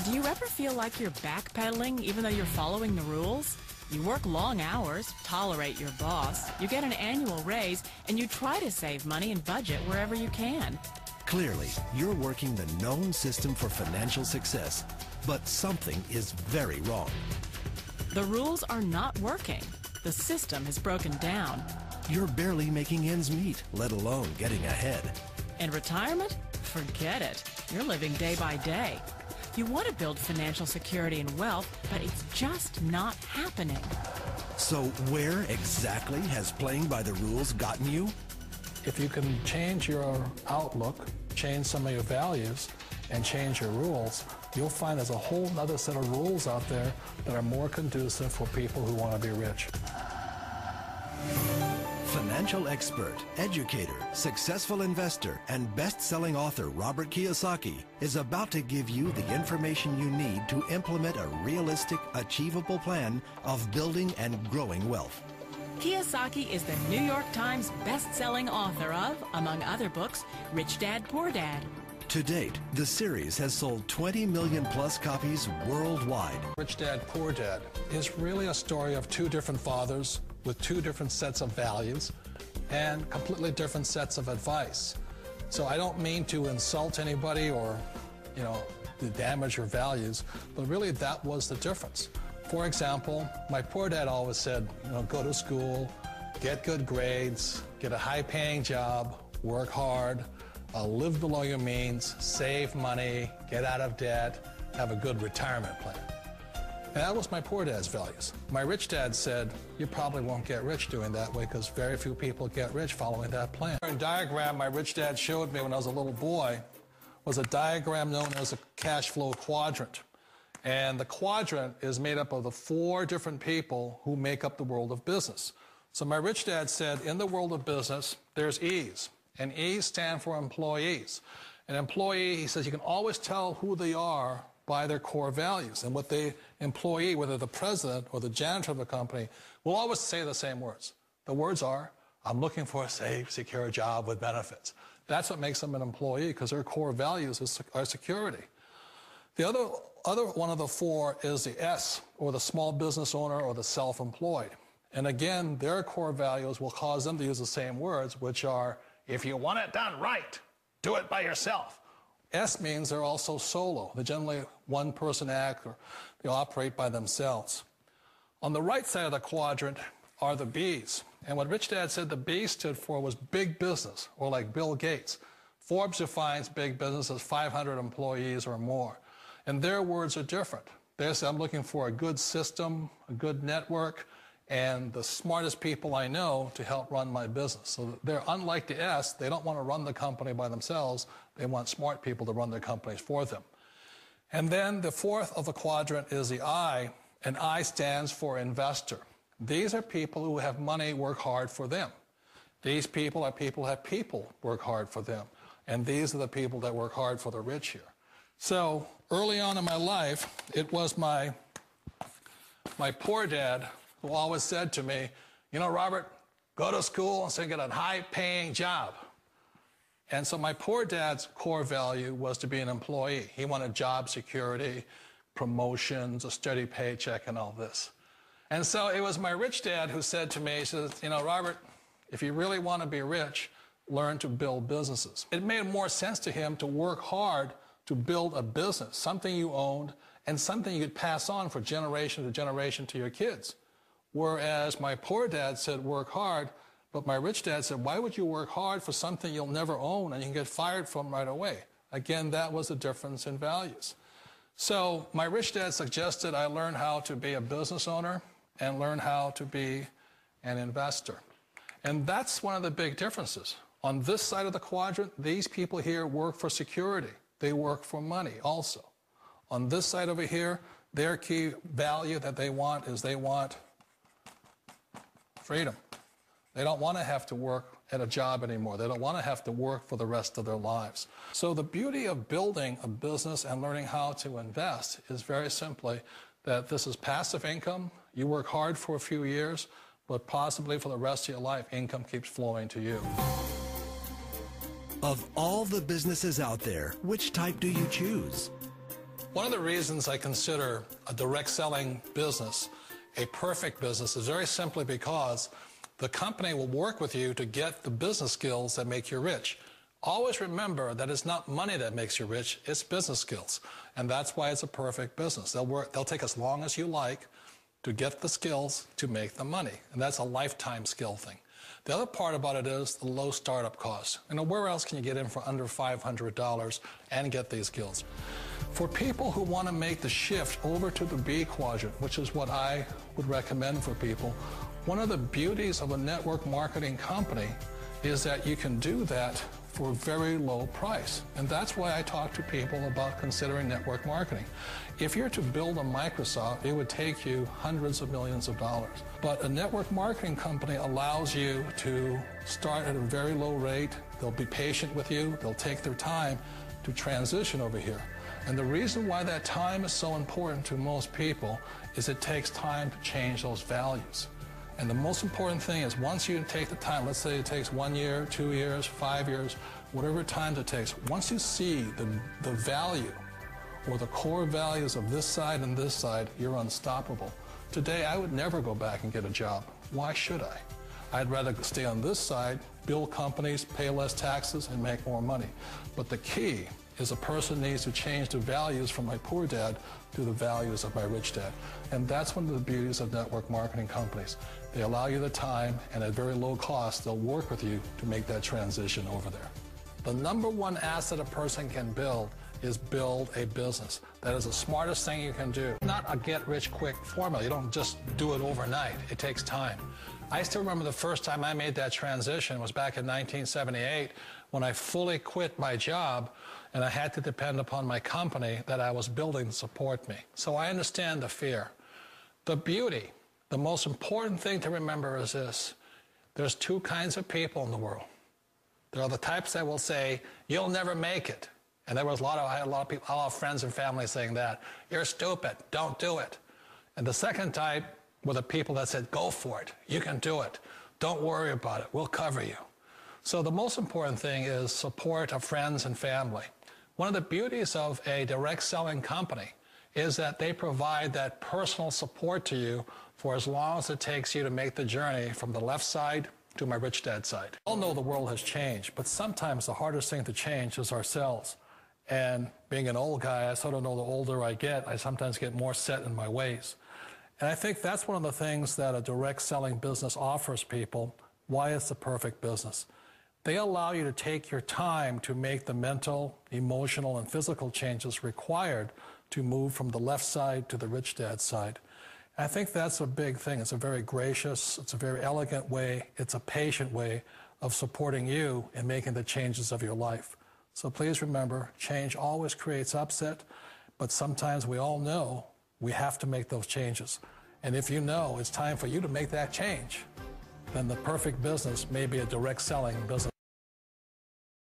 Do you ever feel like you're backpedaling even though you're following the rules? You work long hours, tolerate your boss, you get an annual raise, and you try to save money and budget wherever you can. Clearly, you're working the known system for financial success, but something is very wrong. The rules are not working. The system has broken down. You're barely making ends meet, let alone getting ahead. And retirement? Forget it. You're living day by day. You want to build financial security and wealth, but it's just not happening. So where exactly has playing by the rules gotten you? If you can change your outlook, change some of your values, and change your rules, you'll find there's a whole other set of rules out there that are more conducive for people who want to be rich. Financial expert, educator, successful investor, and best-selling author Robert Kiyosaki is about to give you the information you need to implement a realistic, achievable plan of building and growing wealth. Kiyosaki is the New York Times best-selling author of, among other books, Rich Dad, Poor Dad. To date, the series has sold 20 million plus copies worldwide. Rich Dad, Poor Dad is really a story of two different fathers with two different sets of values and completely different sets of advice. So I don't mean to insult anybody or, to damage your values, but really that was the difference. For example, my poor dad always said, go to school, get good grades, get a high-paying job, work hard, live below your means, save money, get out of debt, have a good retirement plan. And that was my poor dad's values. My rich dad said, you probably won't get rich doing that way because very few people get rich following that plan. A diagram my rich dad showed me when I was a little boy was a diagram known as a cash flow quadrant. And the quadrant is made up of the four different people who make up the world of business. So my rich dad said, in the world of business, there's E's. And E's stand for employees. An employee, he says, you can always tell who they are by their core values. And what the employee, whether the president or the janitor of the company, will always say the same words. The words are, I'm looking for a safe, secure job with benefits. That's what makes them an employee, because their core values are security. The other one of the four is the S, or the small business owner or the self-employed. And again, their core values will cause them to use the same words, which are, if you want it done right, do it by yourself. S means they're also solo. They're generally one-person act, or they operate by themselves. On the right side of the quadrant are the B's. And what Rich Dad said the B stood for was big business, or like Bill Gates. Forbes defines big business as 500 employees or more. And their words are different. They say, I'm looking for a good system, a good network, and the smartest people I know to help run my business. So they're unlike the S. They don't want to run the company by themselves. They want smart people to run their companies for them. And then the fourth of the quadrant is the I, and I stands for investor. These are people who have money work hard for them. These people are people who have people work hard for them. And these are the people that work hard for the rich here. So early on in my life, it was my poor dad who always said to me, Robert, go to school and get a high-paying job. And so my poor dad's core value was to be an employee. He wanted job security, promotions, a steady paycheck, and all this. And so it was my rich dad who said to me, he says, Robert, if you really want to be rich, learn to build businesses. It made more sense to him to work hard to build a business, something you owned, and something you could pass on for generation to generation to your kids. Whereas my poor dad said, work hard, but my rich dad said, why would you work hard for something you'll never own and you can get fired from right away? Again, that was the difference in values. So my rich dad suggested I learn how to be a business owner and learn how to be an investor. And that's one of the big differences. On this side of the quadrant, these people here work for security. They work for money also. On this side over here, their key value that they want is they want freedom. They don't want to have to work at a job anymore. They don't want to have to work for the rest of their lives. So the beauty of building a business and learning how to invest is very simply that this is passive income. You work hard for a few years, but possibly for the rest of your life, income keeps flowing to you. Of all the businesses out there, which type do you choose? One of the reasons I consider a direct selling business a perfect business is very simply because the company will work with you to get the business skills that make you rich. Always remember that it's not money that makes you rich, it's business skills. And that's why it's a perfect business. They'll take as long as you like to get the skills to make the money. And that's a lifetime skill thing. The other part about it is the low startup cost. Where else can you get in for under $500 and get these skills? For people who want to make the shift over to the B quadrant, which is what I would recommend for people, one of the beauties of a network marketing company is that you can do that for a very low price. And that's why I talk to people about considering network marketing. If you're to build a Microsoft, it would take you hundreds of millions of dollars. But a network marketing company allows you to start at a very low rate. They'll be patient with you. They'll take their time to transition over here. And the reason why that time is so important to most people is it takes time to change those values. And the most important thing is once you take the time, let's say it takes 1 year, 2 years, 5 years, whatever time it takes, once you see the value or the core values of this side and this side, you're unstoppable. Today, I would never go back and get a job. Why should I? I'd rather stay on this side, build companies, pay less taxes, and make more money. But the key is a person needs to change the values from my poor dad to the values of my rich dad. And that's one of the beauties of network marketing companies. They allow you the time, and at very low cost, they'll work with you to make that transition over there. The number one asset a person can build is build a business. That is the smartest thing you can do. Not a get-rich-quick formula. You don't just do it overnight. It takes time. I still remember the first time I made that transition was back in 1978 when I fully quit my job and I had to depend upon my company that I was building to support me. So I understand the fear. The beauty, the most important thing to remember is this. There's two kinds of people in the world. There are the types that will say, you'll never make it. And I had a lot of people, a lot of friends and family saying that. You're stupid, don't do it. And the second type were the people that said, go for it, you can do it. Don't worry about it, we'll cover you. So the most important thing is support of friends and family. One of the beauties of a direct selling company is that they provide that personal support to you for as long as it takes you to make the journey from the left side to my rich dad side. We all know the world has changed, but sometimes the hardest thing to change is ourselves. And being an old guy, I sort of know the older I get, I sometimes get more set in my ways. And I think that's one of the things that a direct selling business offers people, why it's the perfect business. They allow you to take your time to make the mental, emotional, and physical changes required to move from the left side to the rich dad side. And I think that's a big thing. It's a very gracious, it's a very elegant way, it's a patient way of supporting you in making the changes of your life. So please remember, change always creates upset, but sometimes we all know we have to make those changes. And if you know it's time for you to make that change, then the perfect business may be a direct selling business.